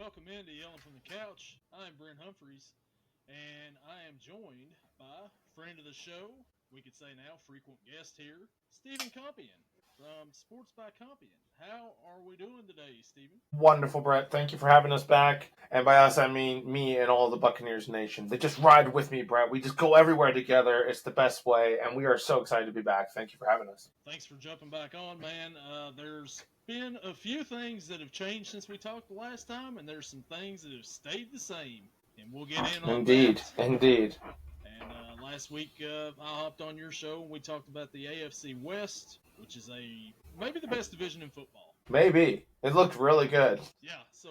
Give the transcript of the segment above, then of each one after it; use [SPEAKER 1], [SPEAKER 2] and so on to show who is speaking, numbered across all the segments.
[SPEAKER 1] welcome into Yelling from the Couch. I'm Brent Humphries, and I am joined by friend of the show, we could say now frequent guest here, Steven Compian from Sports by Compian. How are we doing today, Steven?
[SPEAKER 2] Wonderful, Brett. Thank you for having us back. And by us, I mean me and all the Buccaneers nation. They just ride with me, Brett. We just go everywhere together. It's the best way, and we are so excited to be back. Thank you for having us.
[SPEAKER 1] Thanks for jumping back on, man. There's been a few things that have changed since we talked the last time, and there's some things that have stayed the same, and we'll get in on
[SPEAKER 2] Indeed,
[SPEAKER 1] that.
[SPEAKER 2] indeed.
[SPEAKER 1] And last week, I hopped on your show, and we talked about the AFC West, which is maybe the best division in football.
[SPEAKER 2] Maybe. It looked really good.
[SPEAKER 1] Yeah, so,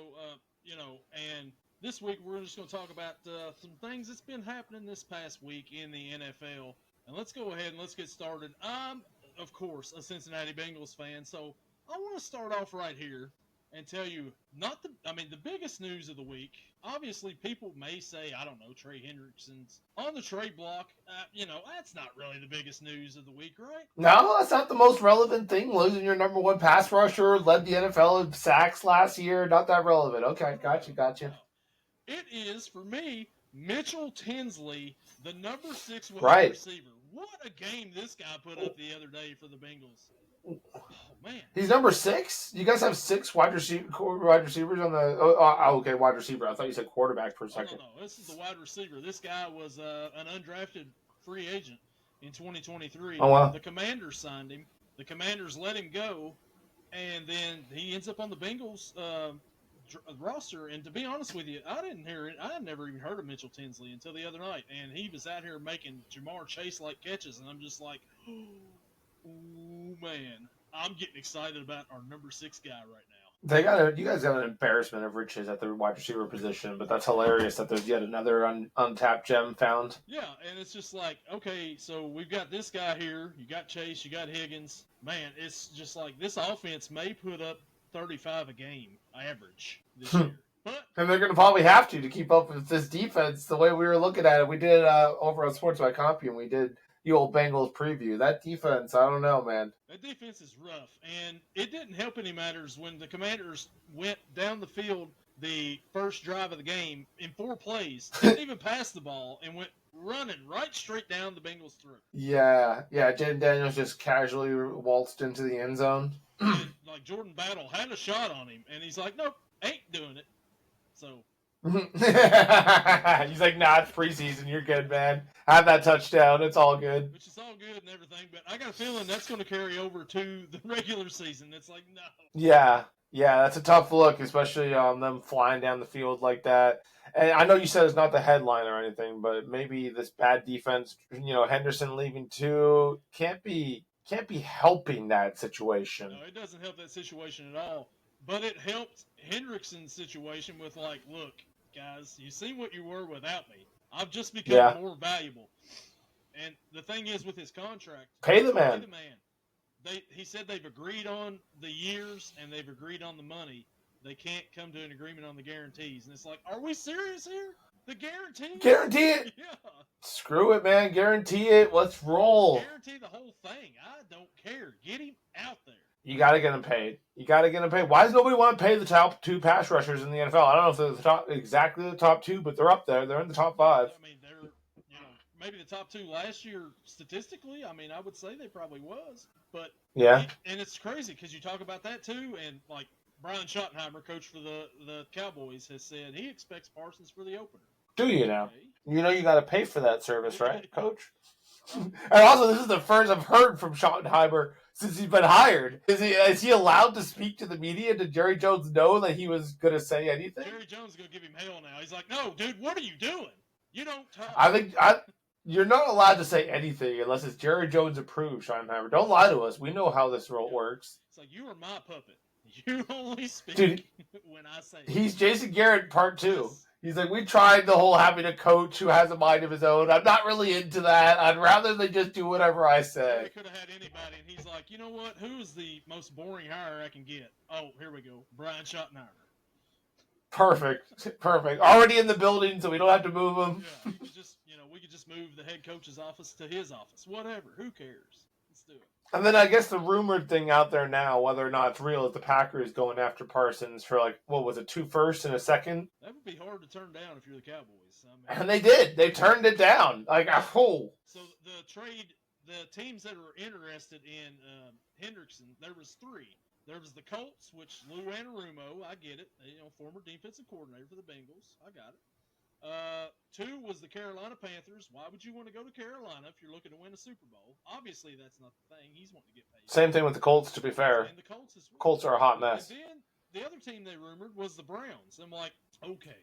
[SPEAKER 1] and this week we're just going to talk about some things that's been happening this past week in the NFL. And let's go ahead and let's get started. I'm, of course, a Cincinnati Bengals fan, so I want to start off right here and tell you, the biggest news of the week. Obviously, people may say, I don't know, Trey Hendrickson's on the trade block. That's not really the biggest news of the week, right?
[SPEAKER 2] No, that's not the most relevant thing. Losing your number one pass rusher, led the NFL in sacks last year. Not that relevant. Okay, gotcha.
[SPEAKER 1] It is, for me, Mitchell Tinsley, the number 6 wide
[SPEAKER 2] Right.
[SPEAKER 1] receiver. What a game this guy put up the other day for the Bengals. Oh, man.
[SPEAKER 2] He's number 6? You guys have 6 wide receivers on the... okay, wide receiver. I thought you said quarterback for a second.
[SPEAKER 1] No. This is the wide receiver. This guy was an undrafted free agent in 2023.
[SPEAKER 2] Oh, wow.
[SPEAKER 1] The Commanders signed him. The Commanders let him go, and then he ends up on the Bengals roster. And to be honest with you, I didn't hear it. I had never even heard of Mitchell Tinsley until the other night, and he was out here making Jamar Chase-like catches, and I'm just like, oh, man. I'm getting excited about our number 6 guy right now.
[SPEAKER 2] You guys got an embarrassment of riches at the wide receiver position, but that's hilarious that there's yet another untapped gem found.
[SPEAKER 1] Yeah, and it's just like, okay, so we've got this guy here. You got Chase, you got Higgins. Man, it's just like this offense may put up 35 a game average this year.
[SPEAKER 2] And they're going to probably have to keep up with this defense the way we were looking at it. We did over on Sports by Compian, we did the old Bengals preview. That defense, I don't know, man.
[SPEAKER 1] That defense is rough, and it didn't help any matters when the Commanders went down the field the first drive of the game in 4 plays, didn't even pass the ball, and went running right straight down the Bengals' throat.
[SPEAKER 2] Yeah. Jaden Daniels just casually waltzed into the end zone.
[SPEAKER 1] And, like, Jordan Battle had a shot on him, and he's like, nope, ain't doing it. So...
[SPEAKER 2] He's like, nah, it's preseason. You're good, man. Have that touchdown. It's all good.
[SPEAKER 1] Which is all good and everything, but I got a feeling that's going to carry over to the regular season. It's like, no.
[SPEAKER 2] Yeah, that's a tough look, especially on them flying down the field like that. And I know you said it's not the headline or anything, but maybe this bad defense, Henderson leaving too, can't be helping that situation.
[SPEAKER 1] No, it doesn't help that situation at all. But it helped Hendrickson's situation with, like, look, guys, you see what you were without me. I've just become more valuable. And the thing is, with his contract,
[SPEAKER 2] pay the man.
[SPEAKER 1] He said they've agreed on the years and they've agreed on the money. They can't come to an agreement on the guarantees. And it's like, are we serious here? The guarantee?
[SPEAKER 2] Guarantee it?
[SPEAKER 1] Yeah.
[SPEAKER 2] Screw it, man. Guarantee it. Let's roll.
[SPEAKER 1] Guarantee the whole thing. I don't care. Get him out there.
[SPEAKER 2] You got to get them paid. Why does nobody want to pay the top 2 pass rushers in the NFL? I don't know if they're exactly the top 2, but they're up there. They're in the top 5.
[SPEAKER 1] I mean, they're, maybe the top 2 last year statistically. I mean, I would say they probably was. But
[SPEAKER 2] yeah,
[SPEAKER 1] and it's crazy because you talk about that too, and like Brian Schottenheimer, coach for the Cowboys, has said he expects Parsons for the opener.
[SPEAKER 2] Do you now? You got to pay for that service, right, Coach? And also, this is the first I've heard from Schottenheimer since he's been hired. Is he allowed to speak to the media? Did Jerry Jones know that he was going to say anything?
[SPEAKER 1] Jerry Jones is going to give him hell now. He's like, no, dude, what are you doing? You don't talk.
[SPEAKER 2] I think you're not allowed to say anything unless it's Jerry Jones approved, Schottenheimer. Don't lie to us. We know how this role works.
[SPEAKER 1] It's like, you are my puppet. You only speak when I say it.
[SPEAKER 2] He's Jason Garrett part 2. Yes. He's like, we tried the whole having a coach who has a mind of his own. I'm not really into that. I'd rather they just do whatever I say.
[SPEAKER 1] They could have had anybody, and he's like, you know what? Who is the most boring hire I can get? Oh, here we go. Brian Schottenheimer.
[SPEAKER 2] Perfect. Already in the building, so we don't have to move him.
[SPEAKER 1] Yeah, we could just move the head coach's office to his office. Whatever. Who cares? Let's do it.
[SPEAKER 2] And then I guess the rumored thing out there now, whether or not it's real, is the Packers going after Parsons for like, what was it, 2 firsts and a second?
[SPEAKER 1] That would be hard to turn down if you're the Cowboys. I mean,
[SPEAKER 2] And they did. They turned it down. Like, oh.
[SPEAKER 1] so the teams that were interested in Hendrickson, there was 3. There was the Colts, which Lou Anarumo, I get it, former defensive coordinator for the Bengals, I got it. 2 was the Carolina Panthers. Why would you want to go to Carolina if you're looking to win a Super Bowl? Obviously, that's not the thing. He's wanting to get paid.
[SPEAKER 2] Same thing with the Colts, to be fair.
[SPEAKER 1] And the Colts as well.
[SPEAKER 2] Colts are a hot mess.
[SPEAKER 1] And then the other team they rumored was the Browns. I'm like, okay,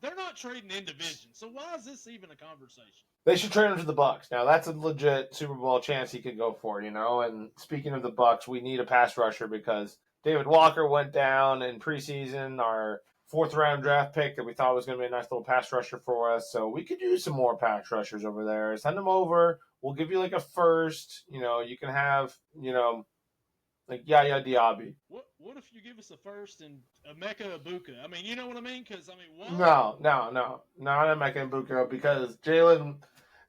[SPEAKER 1] they're not trading in division, so why is this even a conversation?
[SPEAKER 2] They should trade him to the Bucs. Now that's a legit Super Bowl chance he could go for, And speaking of the Bucs, we need a pass rusher because David Walker went down in preseason, our 4th round draft pick that we thought was going to be a nice little pass rusher for us. So we could use some more pass rushers over there. Send them over. We'll give you like a first. You can have, like Yaya Diaby.
[SPEAKER 1] What if you give us a first and Emeka Ibuka? I mean, you know what I mean? Because, I mean, what?
[SPEAKER 2] No, not Emeka Ibuka because Jalen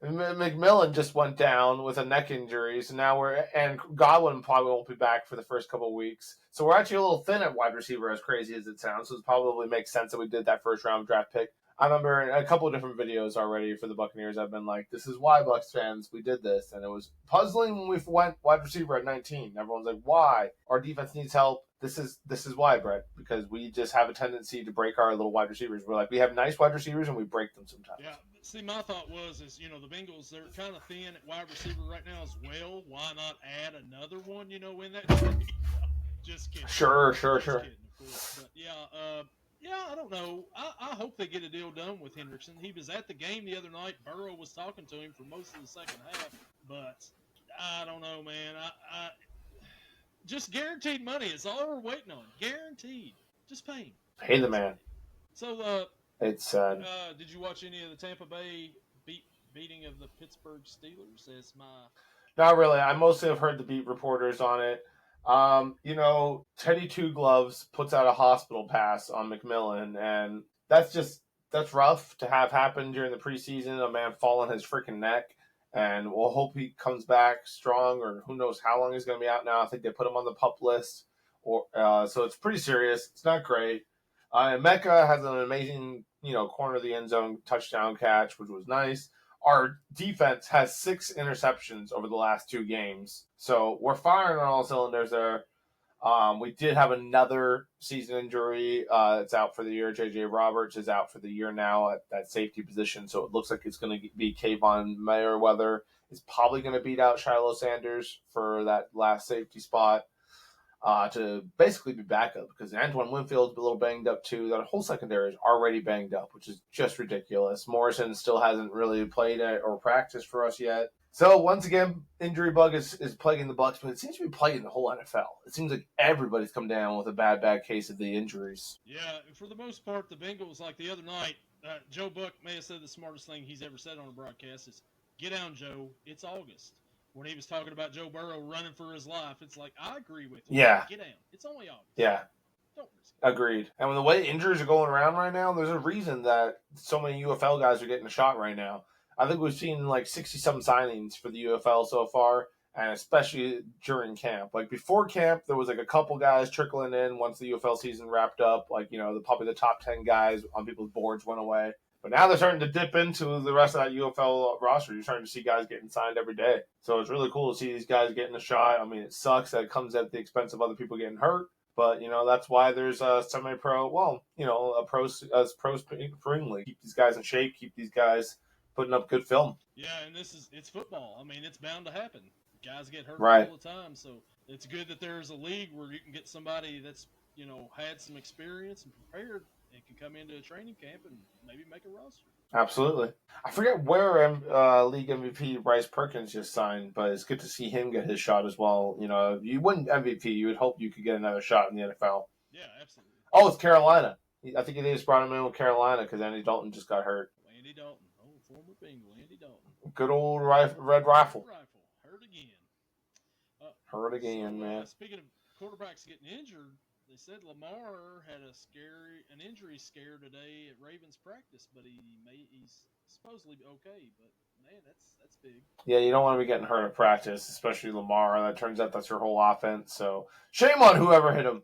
[SPEAKER 2] McMillan just went down with a neck injury, so now and Godwin probably won't be back for the first couple of weeks. So we're actually a little thin at wide receiver, as crazy as it sounds. So it probably makes sense that we did that first round draft pick. I remember in a couple of different videos already for the Buccaneers, I've been like, this is why, Bucs fans, we did this. And it was puzzling when we went wide receiver at 19. Everyone's like, why? Our defense needs help. This is why, Brett, because we just have a tendency to break our little wide receivers. We're like, we have nice wide receivers and we break them sometimes.
[SPEAKER 1] Yeah, see, my thought was, the Bengals, they're kind of thin at wide receiver right now as well. Why not add another one, in that trade? Just kidding.
[SPEAKER 2] Sure.
[SPEAKER 1] Kidding, of course. But yeah, I don't know. I hope they get a deal done with Hendrickson. He was at the game the other night. Burrow was talking to him for most of the second half. But I don't know, man. I just guaranteed money is all we're waiting on. Guaranteed. Just pay him.
[SPEAKER 2] Pay the man.
[SPEAKER 1] So,
[SPEAKER 2] it's sad.
[SPEAKER 1] Did you watch any of the Tampa Bay beating of the Pittsburgh Steelers?
[SPEAKER 2] Not really. I mostly have heard the beat reporters on it. Teddy Two Gloves puts out a hospital pass on McMillan, and that's rough to have happen during the preseason. A man fall on his freaking neck, and we'll hope he comes back strong, or who knows how long he's going to be out now. I think they put him on the PUP list, so it's pretty serious. It's not great. Mecca has an amazing, corner of the end zone touchdown catch, which was nice. Our defense has 6 interceptions over the last 2 games. So we're firing on all cylinders there. We did have another season injury. It's out for the year. JJ Roberts is out for the year now at that safety position. So it looks like it's going to be Kayvon Mayweather. Is probably going to beat out Shiloh Sanders for that last safety spot. To basically be backup because Antoine Winfield's a little banged up too. That whole secondary is already banged up, which is just ridiculous. Morrison still hasn't really played or practiced for us yet. So once again, injury bug is plaguing the Bucs, but it seems to be plaguing the whole NFL. It seems like everybody's come down with a bad case of the injuries.
[SPEAKER 1] Yeah, for the most part, the Bengals, like the other night, Joe Buck may have said the smartest thing he's ever said on a broadcast is, "Get down, Joe. It's August." When he was talking about Joe Burrow running for his life, it's like, I agree with you.
[SPEAKER 2] Yeah.
[SPEAKER 1] Get down. It's only August.
[SPEAKER 2] Yeah.
[SPEAKER 1] Don't risk it.
[SPEAKER 2] Agreed. And with the way injuries are going around right now, there's a reason that so many UFL guys are getting a shot right now. I think we've seen like 60-some signings for the UFL so far, and especially during camp. Like before camp, there was like a couple guys trickling in once the UFL season wrapped up. Like, probably the top 10 guys on people's boards went away. But now they're starting to dip into the rest of that UFL roster. You're starting to see guys getting signed every day. So it's really cool to see these guys getting a shot. I mean, it sucks that it comes at the expense of other people getting hurt. But, that's why there's a semi-pro, a pros spring. Keep these guys in shape, keep these guys putting up good film.
[SPEAKER 1] Yeah, and it's football. I mean, it's bound to happen. Guys get hurt
[SPEAKER 2] right.
[SPEAKER 1] all the time. So it's good that there's a league where you can get somebody that's, had some experience and prepared and can come into a training camp and maybe make a roster.
[SPEAKER 2] Absolutely. I forget where league MVP Bryce Perkins just signed, but it's good to see him get his shot as well. If you win MVP, you would hope you could get another shot in the NFL.
[SPEAKER 1] Yeah, absolutely.
[SPEAKER 2] Oh, it's Carolina. I think they just brought him in with Carolina because Andy Dalton just got hurt.
[SPEAKER 1] Andy Dalton. Oh, former Bengal, Andy Dalton.
[SPEAKER 2] Good old red rifle. Hurt again, man.
[SPEAKER 1] Speaking of quarterbacks getting injured, they said Lamar had an injury scare today at Ravens practice, but he's supposedly okay. But Man, that's big.
[SPEAKER 2] Yeah, you don't want to be getting hurt in practice, especially Lamar. That turns out that's your whole offense. So shame on whoever hit him.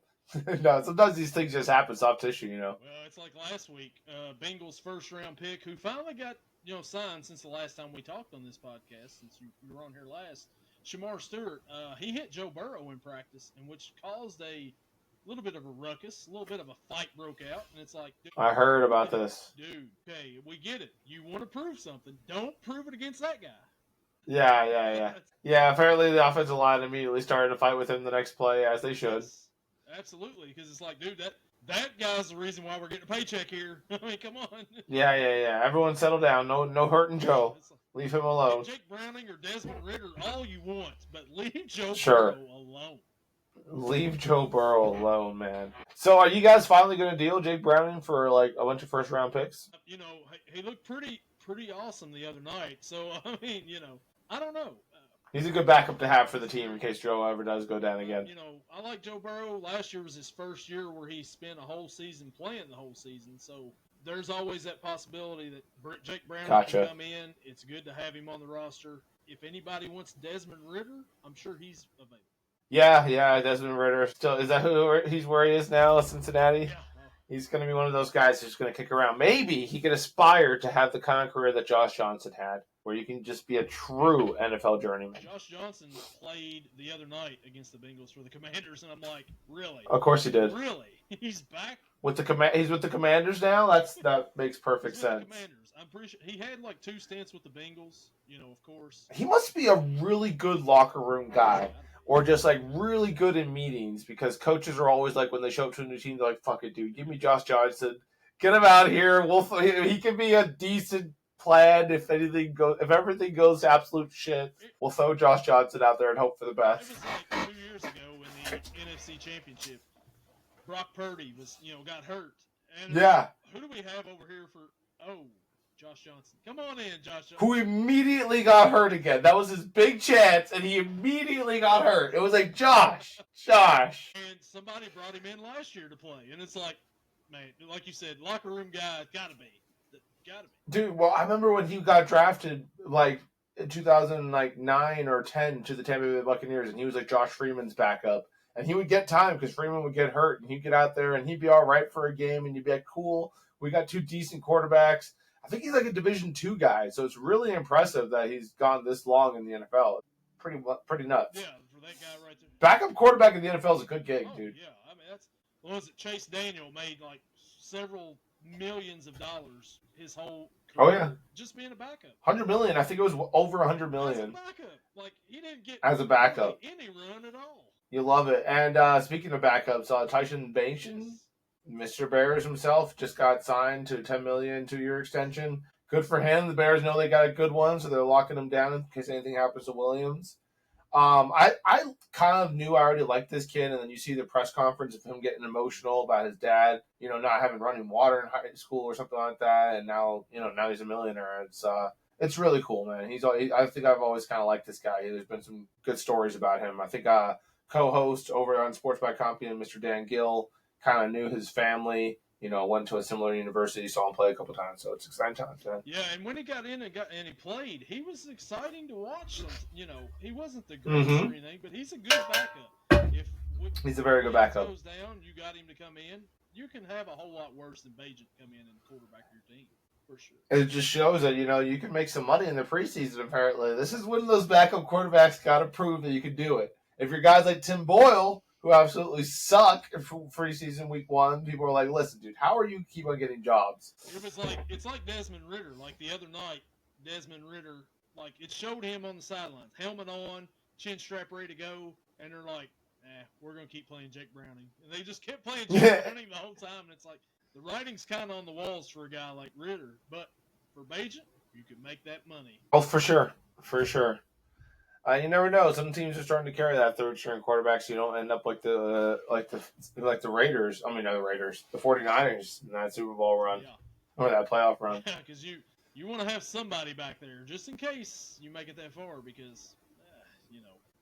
[SPEAKER 2] No, sometimes these things just happen, soft tissue, you know.
[SPEAKER 1] Well, it's like last week, Bengals first round pick, who finally got signed since the last time we talked on this podcast, since you were on here last. Shamar Stewart, he hit Joe Burrow in practice, and which caused a little bit of a ruckus, a little bit of a fight broke out, and it's like, dude,
[SPEAKER 2] I heard about this.
[SPEAKER 1] Dude, okay, we get it. You want to prove something? Don't prove it against that guy.
[SPEAKER 2] Yeah, apparently the offensive line immediately started to fight with him the next play, as they should.
[SPEAKER 1] Yes, absolutely, because it's like, dude, that guy's the reason why we're getting a paycheck here. I mean, come on.
[SPEAKER 2] Yeah. Everyone settle down. No hurting Joe. Leave him alone.
[SPEAKER 1] Jake Browning or Desmond Ridder, all you want, but leave Joe
[SPEAKER 2] Sure.
[SPEAKER 1] Burrow alone.
[SPEAKER 2] Leave Joe Burrow alone, man. So are you guys finally going to deal Jake Browning for like a bunch of first round picks?
[SPEAKER 1] He looked pretty awesome the other night. So, I mean, I don't know.
[SPEAKER 2] He's a good backup to have for the team in case Joe ever does go down again.
[SPEAKER 1] I like Joe Burrow. Last year was his first year where he spent a whole season playing the whole season. So there's always that possibility that Jake Browning can come in. It's good to have him on the roster. If anybody wants Desmond Ridder, I'm sure he's available.
[SPEAKER 2] Yeah, Desmond Ridder. Still, is that he's where he is now, Cincinnati?
[SPEAKER 1] Yeah.
[SPEAKER 2] He's going to be one of those guys who's going to kick around. Maybe he could aspire to have the kind of career that Josh Johnson had, where you can just be a true NFL journeyman.
[SPEAKER 1] Josh Johnson played the other night against the Bengals for the Commanders, and I'm like, really?
[SPEAKER 2] Of course he did.
[SPEAKER 1] Really? He's back?
[SPEAKER 2] He's with the Commanders now? That makes perfect sense.
[SPEAKER 1] Commanders. I'm pretty sure he had like 2 stints with the Bengals, of course.
[SPEAKER 2] He must be a really good locker room guy. Or just like really good in meetings, because coaches are always like, when they show up to a new team, they're like, "Fuck it, dude, give me Josh Johnson, get him out here. He can be a decent plan if everything goes to absolute shit. We'll throw Josh Johnson out there and hope for the best."
[SPEAKER 1] It was like 2 years ago in the NFC Championship, Brock Purdy got hurt, and who do we have over here for? Josh Johnson. Come on in, Josh Johnson.
[SPEAKER 2] Who immediately got hurt again. That was his big chance, and he immediately got hurt. It was like, Josh.
[SPEAKER 1] And somebody brought him in last year to play. And it's like, man, like you said, locker room guy, gotta be.
[SPEAKER 2] Dude, well, I remember when he got drafted, like, in 2009 or 10 to the Tampa Bay Buccaneers, and he was like Josh Freeman's backup. And he would get time because Freeman would get hurt, and he'd get out there, and he'd be all right for a game, and you'd be like, cool, we got 2 decent quarterbacks. I think he's like a Division II guy, so it's really impressive that he's gone this long in the NFL. Pretty nuts.
[SPEAKER 1] Yeah, for that guy right there.
[SPEAKER 2] Backup quarterback in the NFL is a good gig, dude.
[SPEAKER 1] Yeah, I mean that's Chase Daniel made like several millions of dollars his whole career just being a backup.
[SPEAKER 2] $100 million. I think it was over $100 million.
[SPEAKER 1] As a backup, like he didn't get
[SPEAKER 2] as a backup
[SPEAKER 1] any run at all.
[SPEAKER 2] You love it. And speaking of backups, Tyson Bagent. Mr. Bears himself just got signed to a $10 million 2-year extension. Good for him. The Bears know they got a good one, so they're locking him down in case anything happens to Williams. I kind of knew I already liked this kid, and then you see the press conference of him getting emotional about his dad, not having running water in high school or something like that, and now he's a millionaire. It's really cool, man. I think I've always kind of liked this guy. There's been some good stories about him. I think co-host over on Sports by Compian, Mr. Dan Gill, kind of knew his family, went to a similar university, saw him play a couple times, so it's exciting times, man.
[SPEAKER 1] Yeah, and when he got in and he played, he was exciting to watch. He wasn't the greatest or anything, but he's a good backup.
[SPEAKER 2] He's a very good backup.
[SPEAKER 1] If goes down, you got him to come in. You can have a whole lot worse than Bagent come in and quarterback your team, for sure.
[SPEAKER 2] It just shows that, you can make some money in the preseason, apparently. This is when those backup quarterbacks got to prove that you can do it. If you're guys like Tim Boyle, who absolutely suck for preseason week 1, people are like, listen, dude, how are you keep on getting jobs?
[SPEAKER 1] It's like Desmond Ridder. Like the other night, Desmond Ridder, like it showed him on the sidelines, helmet on, chin strap ready to go, and they're like, we're going to keep playing Jake Browning. And they just kept playing Jake Browning the whole time, and it's like, the writing's kind of on the walls for a guy like Ridder, but for Bagent, you can make that money.
[SPEAKER 2] Oh, for sure. You never know. Some teams are starting to carry that third-string quarterback, so you don't end up like the Raiders. I mean, not the Raiders, the 49ers in that Super Bowl run or that playoff run.
[SPEAKER 1] Yeah, because you want to have somebody back there just in case you make it that far, because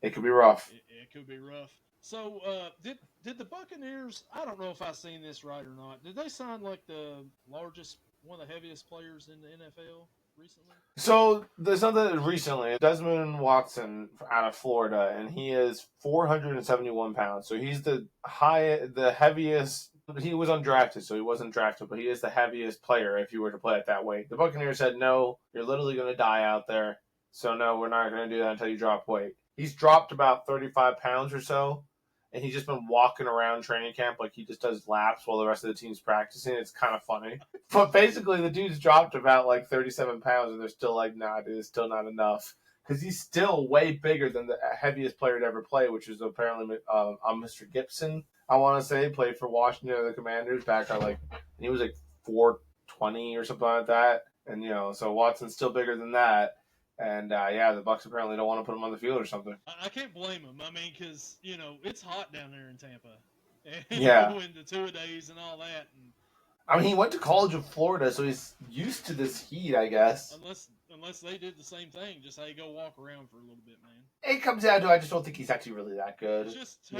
[SPEAKER 2] it could be rough.
[SPEAKER 1] It could be rough. So, did the Buccaneers? I don't know if I've seen this right or not. Did they sign like the largest, one of the heaviest players in the NFL? recently?
[SPEAKER 2] So there's something recently. Desmond Watson out of Florida, and he is 471 pounds. So he's the heaviest. He was undrafted, so he wasn't drafted, but he is the heaviest player if you were to play it that way. The Buccaneers said, no, you're literally going to die out there. So no, we're not going to do that until you drop weight. He's dropped about 35 pounds or so, and he's just been walking around training camp like he just does laps while the rest of the team's practicing. It's kind of funny. But basically, the dude's dropped about like 37 pounds, and they're still like, nah, dude, it's still not enough. Because he's still way bigger than the heaviest player to ever play, which is apparently Mr. Gibson. I want to say played for Washington or the Commanders back on he was like 420 or something like that. And, so Watson's still bigger than that. And, the Bucs apparently don't want to put him on the field or something.
[SPEAKER 1] I can't blame him. I mean, because, it's hot down there in Tampa. And
[SPEAKER 2] yeah.
[SPEAKER 1] In the two-a-days and all that. And,
[SPEAKER 2] I mean, he went to college in Florida, so he's used to this heat, I guess.
[SPEAKER 1] Unless they did the same thing, just hey, go walk around for a little bit, man.
[SPEAKER 2] It comes down to I just don't think he's actually really that good. It's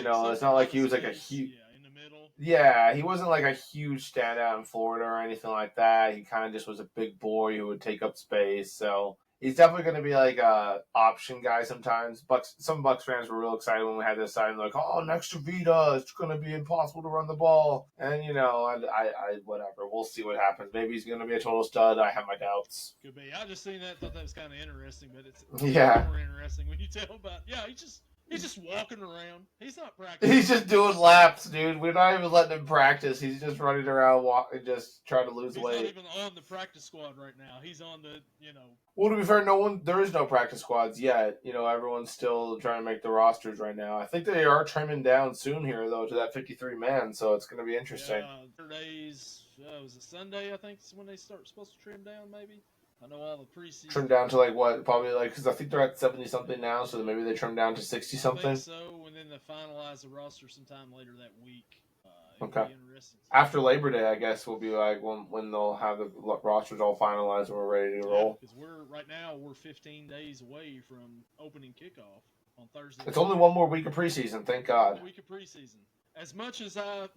[SPEAKER 2] not like he was like a huge.
[SPEAKER 1] Yeah, in the middle.
[SPEAKER 2] Yeah, he wasn't like a huge standout in Florida or anything like that. He kind of just was a big boy who would take up space. So he's definitely going to be like a option guy sometimes. Some Bucs fans were real excited when we had this sign, like, oh, next to Vita, it's going to be impossible to run the ball. And, I whatever. We'll see what happens. Maybe he's going to be a total stud. I have my doubts.
[SPEAKER 1] Could be. I just seen that, thought that was kind of interesting, but it's more interesting when you tell about, he's just walking around. He's not practicing.
[SPEAKER 2] He's just doing laps, dude. We're not even letting him practice. He's just running around, just trying to lose weight.
[SPEAKER 1] He's not even on the practice squad right now. He's on the,
[SPEAKER 2] Well, to be fair, there is no practice squads yet. Everyone's still trying to make the rosters right now. I think they are trimming down soon here, though, to that 53-man, so it's going to be interesting.
[SPEAKER 1] Saturdays, was it Sunday, I think, is when they supposed to trim down, maybe? I know all the preseason.
[SPEAKER 2] Trim down to because I think they're at 70-something now, so maybe they trim down to 60-something.
[SPEAKER 1] I think so, and then they finalize the roster sometime later that week.
[SPEAKER 2] Okay. After Labor Day, I guess, will be like when they'll have the rosters all finalized and we're ready to roll.
[SPEAKER 1] Because we're 15 days away from opening kickoff on Thursday.
[SPEAKER 2] It's only one more week of preseason, thank God.
[SPEAKER 1] 1 week of preseason. As much as I,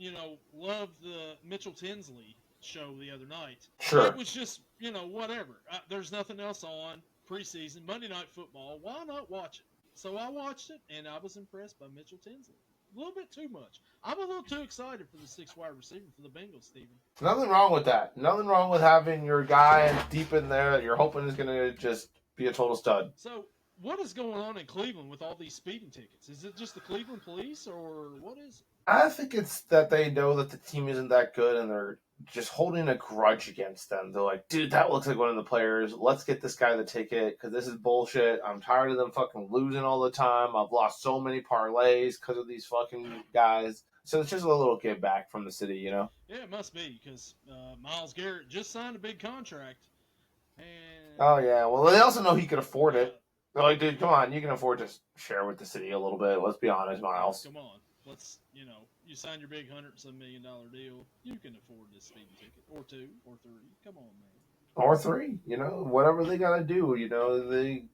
[SPEAKER 1] loved the Mitchell Tinsley show the other night.
[SPEAKER 2] Sure.
[SPEAKER 1] It was just, whatever. There's nothing else on preseason, Monday Night Football. Why not watch it? So I watched it, and I was impressed by Mitchell Tinsley. A little bit too much. I'm a little too excited for the 6th wide receiver for the Bengals, Steven.
[SPEAKER 2] Nothing wrong with that. Nothing wrong with having your guy deep in there that you're hoping is going to just be a total stud.
[SPEAKER 1] So what is going on in Cleveland with all these speeding tickets? Is it just the Cleveland police, or what is it?
[SPEAKER 2] I think it's that they know that the team isn't that good, and they're just holding a grudge against them. They're like, dude, that looks like one of the players. Let's get this guy the ticket because this is bullshit. I'm tired of them fucking losing all the time. I've lost so many parlays because of these fucking guys. So it's just a little give back from the city,
[SPEAKER 1] Yeah, it must be because Myles Garrett just signed a big contract. And
[SPEAKER 2] oh, yeah. Well, they also know he could afford it. They're like, dude, come on. You can afford to share with the city a little bit. Let's be honest, Myles.
[SPEAKER 1] Come on. Let's, you sign your big $100-some million deal, you can afford this speeding ticket, or 2, or 3. Come on, man.
[SPEAKER 2] Or 3, whatever they gotta do.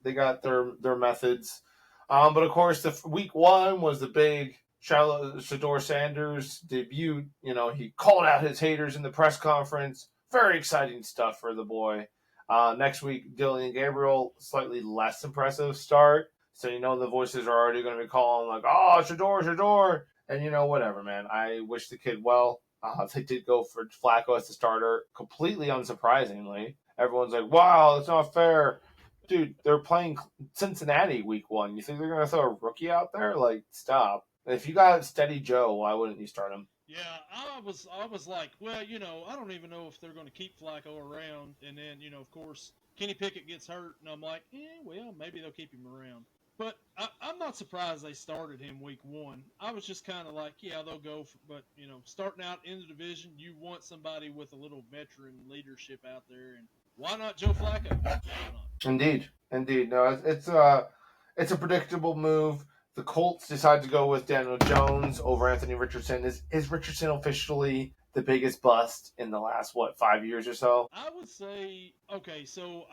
[SPEAKER 2] They got their methods. But of course, the week 1 was the big Shedeur Sanders debut. He called out his haters in the press conference. Very exciting stuff for the boy. Next week, Dylan Gabriel, slightly less impressive start. So, the voices are already going to be calling like, oh, Shedeur. And, whatever, man. I wish the kid well. They did go for Flacco as the starter, completely unsurprisingly. Everyone's like, wow, that's not fair. Dude, they're playing Cincinnati week 1. You think they're going to throw a rookie out there? Like, stop. If you got Steady Joe, why wouldn't you start him?
[SPEAKER 1] Yeah, I was like, well, I don't even know if they're going to keep Flacco around. And then, of course, Kenny Pickett gets hurt. And I'm like, well, maybe they'll keep him around. But I'm not surprised they started him week 1. I was just kind of like, yeah, they'll go. But, starting out in the division, you want somebody with a little veteran leadership out there. And why not Joe Flacco? Why not?
[SPEAKER 2] Indeed. No, it's a predictable move. The Colts decide to go with Daniel Jones over Anthony Richardson. Is Richardson officially the biggest bust in the last, 5 years or so?
[SPEAKER 1] I would say, okay, so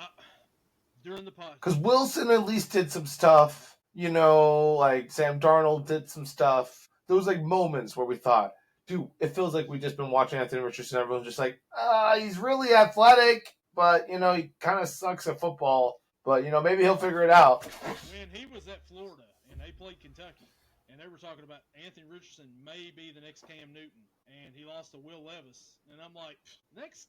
[SPEAKER 1] during the podcast.
[SPEAKER 2] Because Wilson at least did some stuff, like Sam Darnold did some stuff. There was moments where we thought, dude, it feels like we've just been watching Anthony Richardson. Everyone's just like, he's really athletic. but he kind of sucks at football. But maybe he'll figure it out.
[SPEAKER 1] When he was at Florida and they played Kentucky, and they were talking about Anthony Richardson may be the next Cam Newton, and he lost to Will Levis, and I'm like, next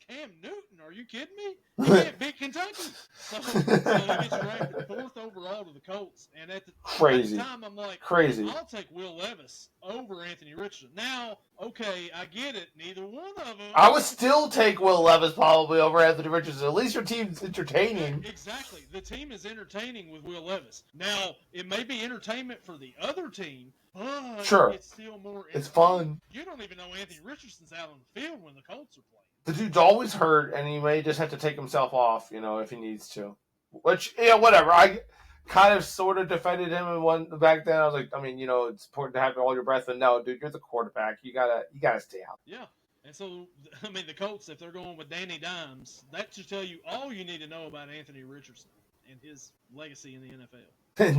[SPEAKER 1] Cam Newton? Are you kidding me? He can't beat Kentucky. So he gets drafted 4th overall to the Colts, and at the time I'm like,
[SPEAKER 2] crazy.
[SPEAKER 1] I'll take Will Levis over Anthony Richardson. Now, okay, I get it. Neither one of them.
[SPEAKER 2] I would still take Will Levis probably over Anthony Richardson. At least your team's entertaining.
[SPEAKER 1] Exactly. The team is entertaining with Will Levis. Now, it may be entertainment for the other team, but
[SPEAKER 2] sure,
[SPEAKER 1] it's still more.
[SPEAKER 2] It's fun.
[SPEAKER 1] You don't even know Anthony Richardson's out on the field when the Colts are playing.
[SPEAKER 2] The dude's always hurt, and he may just have to take himself off, if he needs to. Which, whatever. I kind of sort of defended him and one back then. I was like, it's important to have all your breath. And no, dude, you're the quarterback. You gotta stay out.
[SPEAKER 1] Yeah. And so, the Colts, if they're going with Danny Dimes, that should tell you all you need to know about Anthony Richardson and his legacy in the NFL.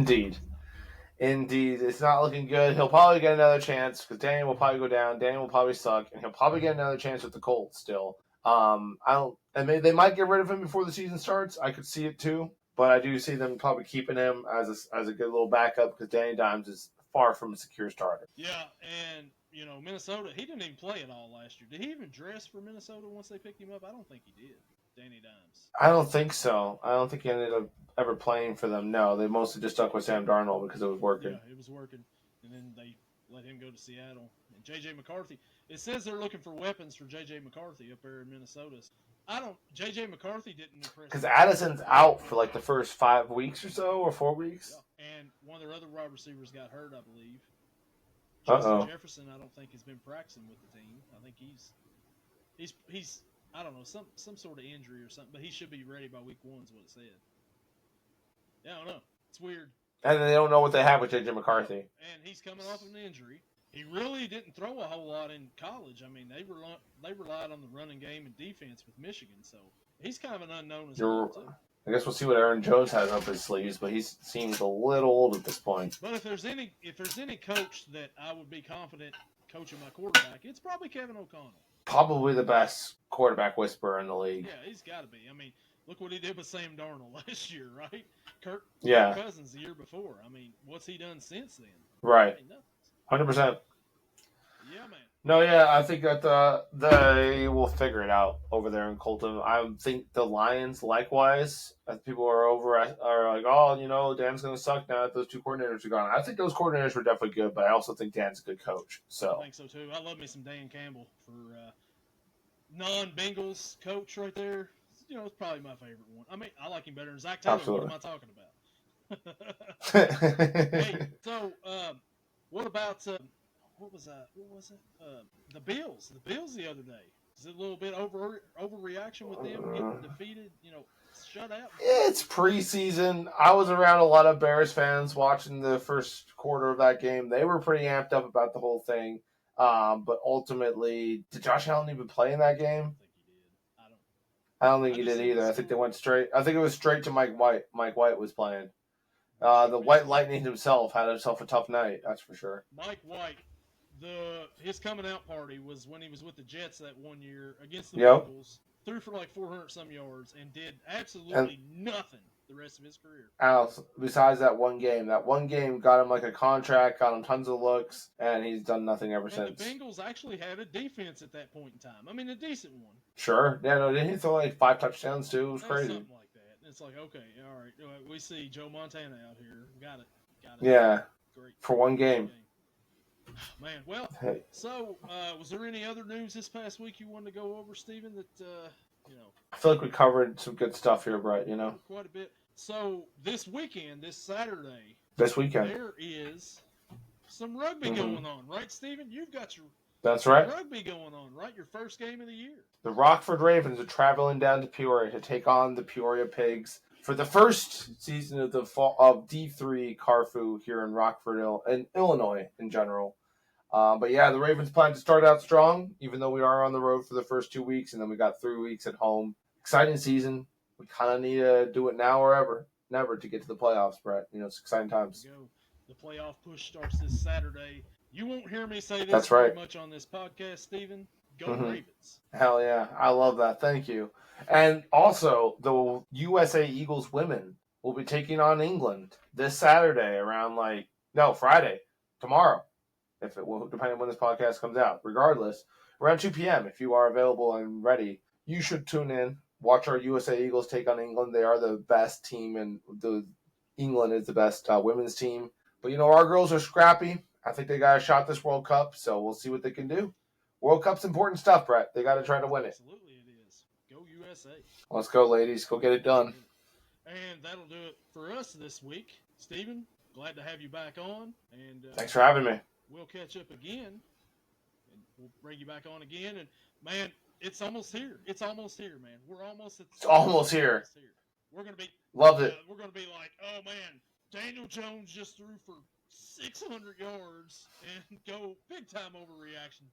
[SPEAKER 2] Indeed. It's not looking good. He'll probably get another chance because Danny will probably go down. Danny will probably suck, and he'll probably get another chance with the Colts still. They might get rid of him before the season starts. I could see it too, but I do see them probably keeping him as a good little backup because Danny Dimes is far from a secure starter.
[SPEAKER 1] Yeah, and Minnesota, he didn't even play at all last year. Did he even dress for Minnesota once they picked him up? I don't think he did. Danny Dimes.
[SPEAKER 2] I don't think so. I don't think he ended up ever playing for them. No, they mostly just stuck with Sam Darnold because it was working.
[SPEAKER 1] Yeah, it was working. And then they let him go to Seattle. And JJ McCarthy, it says they're looking for weapons for JJ McCarthy up there in Minnesota. JJ McCarthy didn't impress.
[SPEAKER 2] Because Addison's out for like the first 5 weeks or so, or 4 weeks.
[SPEAKER 1] Yeah. And one of their other wide receivers got hurt, I believe.
[SPEAKER 2] Justin
[SPEAKER 1] Jefferson, I don't think has been practicing with the team. I think he's I don't know, some sort of injury or something, but he should be ready by week 1 is what it said. Yeah, I don't know. It's weird.
[SPEAKER 2] And they don't know what they have with JJ McCarthy.
[SPEAKER 1] And he's coming off of an injury. He really didn't throw a whole lot in college. I mean, they relied on the running game and defense with Michigan, so he's kind of an unknown as well, too.
[SPEAKER 2] I guess we'll see what Aaron Jones has up his sleeves, but he seems a little old at this point.
[SPEAKER 1] But if there's any coach that I would be confident coaching my quarterback, it's probably Kevin O'Connell. Probably
[SPEAKER 2] the best quarterback whisperer in the league.
[SPEAKER 1] Yeah, he's got to be. I mean, look what he did with Sam Darnold last year, right? Kirk Cousins the year before. I mean, what's he done since then?
[SPEAKER 2] Right.
[SPEAKER 1] I mean,
[SPEAKER 2] 100%.
[SPEAKER 1] Yeah, man.
[SPEAKER 2] No, yeah, I think that they will figure it out over there in Colton. I think the Lions, likewise, as people are like, oh, Dan's going to suck now that those 2 coordinators are gone. I think those coordinators were definitely good, but I also think Dan's a good coach. So
[SPEAKER 1] I think so, too. I love me some Dan Campbell for non-Bengals coach right there. It's probably my favorite one. I mean, I like him better than Zach Taylor.
[SPEAKER 2] Absolutely.
[SPEAKER 1] What am I talking about? Hey, so what about what was that? What was it? The Bills. The Bills the other day. Is it a little bit overreaction with them getting defeated? Shut out.
[SPEAKER 2] It's preseason. I was around a lot of Bears fans watching the first quarter of that game. They were pretty amped up about the whole thing. But ultimately, did Josh Allen even play in that game? I don't think he did either. I think they went straight. I think it was straight to Mike White. Mike White was playing. The White Lightning himself had himself a tough night. That's for sure.
[SPEAKER 1] Mike White. His coming out party was when he was with the Jets that one year against the
[SPEAKER 2] Yep.
[SPEAKER 1] Bengals. Threw for like 400-some yards and did absolutely nothing the rest of his career.
[SPEAKER 2] Alex, besides that one game got him like a contract, got him tons of looks, and he's done nothing ever since.
[SPEAKER 1] The Bengals actually had a defense at that point in time. I mean, a decent one.
[SPEAKER 2] Sure. Yeah, no, didn't he throw like 5 touchdowns too? It was crazy.
[SPEAKER 1] Something like that. It's like, okay, all right. We see Joe Montana out here. Got it.
[SPEAKER 2] Yeah.
[SPEAKER 1] Great.
[SPEAKER 2] For one game.
[SPEAKER 1] Man, well, so was there any other news this past week you wanted to go over, Steven, that,
[SPEAKER 2] I feel like we covered some good stuff here, Brett,
[SPEAKER 1] Quite a bit. So this weekend, this Saturday, there is some rugby going on, right, Steven? You've got your rugby going on, right? Your first game of the year. The
[SPEAKER 2] Rockford Ravens are traveling down to Peoria to take on the Peoria Pigs for the first season of of D3 Carfu here in Rockford, Illinois in general. But yeah, the Ravens plan to start out strong, even though we are on the road for the first 2 weeks, and then we got 3 weeks at home. Exciting season. We kind of need to do it now or never to get to the playoffs, Brett. It's exciting times.
[SPEAKER 1] The playoff push starts this Saturday. You won't hear me say this
[SPEAKER 2] That's
[SPEAKER 1] very
[SPEAKER 2] right.
[SPEAKER 1] much on this podcast, Steven, Go Ravens.
[SPEAKER 2] Hell yeah. I love that. Thank you. And also, the USA Eagles women will be taking on England this Saturday around Friday, tomorrow, if it will, depending on when this podcast comes out. Regardless, around 2 p.m. If you are available and ready, you should tune in. Watch our USA Eagles take on England. They are the best team, and England is the best women's team. But our girls are scrappy. I think they got a shot this World Cup, so we'll see what they can do. World Cup's important stuff, Brett. They got to try to win it.
[SPEAKER 1] Absolutely, it is. Go USA.
[SPEAKER 2] Let's go, ladies. Go get it done.
[SPEAKER 1] And that'll do it for us this week. Steven, glad to have you back on. And
[SPEAKER 2] thanks for having me.
[SPEAKER 1] We'll catch up again, and we'll bring you back on again. And man, it's almost here. It's almost here, man. We're almost at.
[SPEAKER 2] It's almost here.
[SPEAKER 1] We're gonna be.
[SPEAKER 2] Loved it.
[SPEAKER 1] We're gonna be like, oh man, Daniel Jones just threw for 600 yards and go big time overreaction.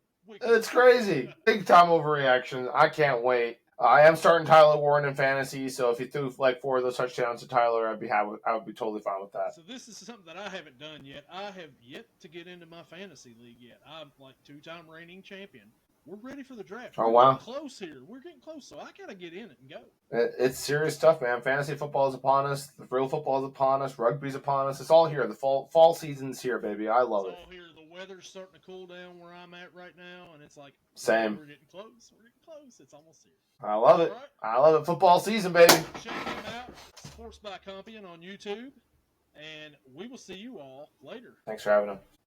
[SPEAKER 2] It's crazy. Big time overreaction. I can't wait. I am starting Tyler Warren in fantasy, so if you threw 4 of those touchdowns to Tyler, I would be totally fine with that.
[SPEAKER 1] So this is something that I haven't done yet. I have yet to get into my fantasy league yet. I'm 2-time reigning champion. We're ready for the draft.
[SPEAKER 2] Oh, wow.
[SPEAKER 1] We're getting close here. We're getting close, so I got to get in it and go.
[SPEAKER 2] It's serious stuff, man. Fantasy football is upon us. The real football is upon us. Rugby's upon us. It's all here. The fall season's here, baby. I love it.
[SPEAKER 1] It's all here. The weather's starting to cool down where I'm at right now, and it's like,
[SPEAKER 2] same.
[SPEAKER 1] We're getting close. We're getting close. It's almost here.
[SPEAKER 2] I love it. Right. I love it. Football season, baby.
[SPEAKER 1] Check him out. Sports by Compian on YouTube, and we will see you all later.
[SPEAKER 2] Thanks for having him.